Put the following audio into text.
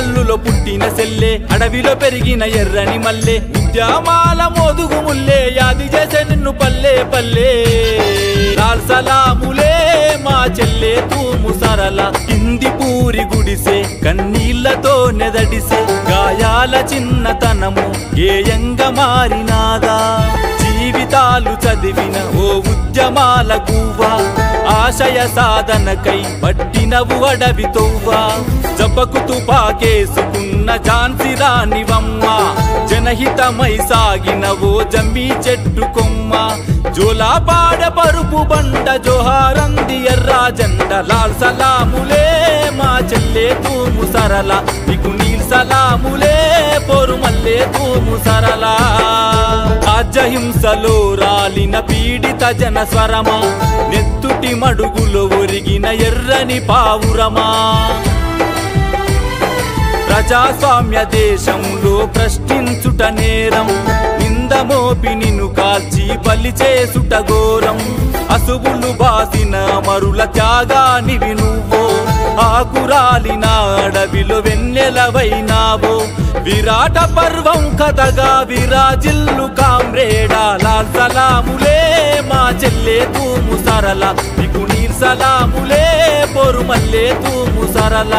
వరంగల్లులో పుట్టిన సెల్లే అడవిలో పెరిగిన ఎర్రని మల్లె ఉద్యమాల మోదుగు ముల్లే యాది చేసే నిన్ను పల్లె పల్లె లాల్ సలాములే మా చెల్లె తూము సరళ కింది పూరి గుడిసే కన్నీళ్లతో నెదడిసే గాయాల చిన్నతనము గేయంగా మారినాదా జీవితాలు చదివిన ఓ ఉద్యమాల గువ్వా ఆశయ సాధనకై పట్టినవు అడవి తొవ్వా జపకు తుపాకేసుకున్న ఝాన్సీ రాణివమ్మ జనహితమై సాగినవో జమ్మి చెట్టు కొమ్మ జోలాపాడ పరుపు బండ జోహారంది ఎర్రా జెండ లాల్ సలాములే మా చెల్లె తూము సరళ నీకు నీల్ సలాములే పోరు మల్లె తూము సరళ రాజ్యహింసలో రాలిన పీడిత జన స్వరమా నెత్తుటి మడుగులో ఒరిగిన ఎర్రని పావురమా ప్రజాస్వామ్య దేశంలో ప్రశ్నించుట నేరం నిందమోపి నిన్ను కాల్చి బలి చేసుట ఘోరం అసువులు బాసిన మరుల త్యాగానివి నువ్వో ఆకురాలిన అడవిలో వెన్నెలవైనావో విరాట పర్వం కథగా విరాజిల్లు కామ్రేడా లాల్ సలాములే మా చెల్లె తూము సరళ నీకు నీల్ సలాములే పొరు మల్లె తూము సరళ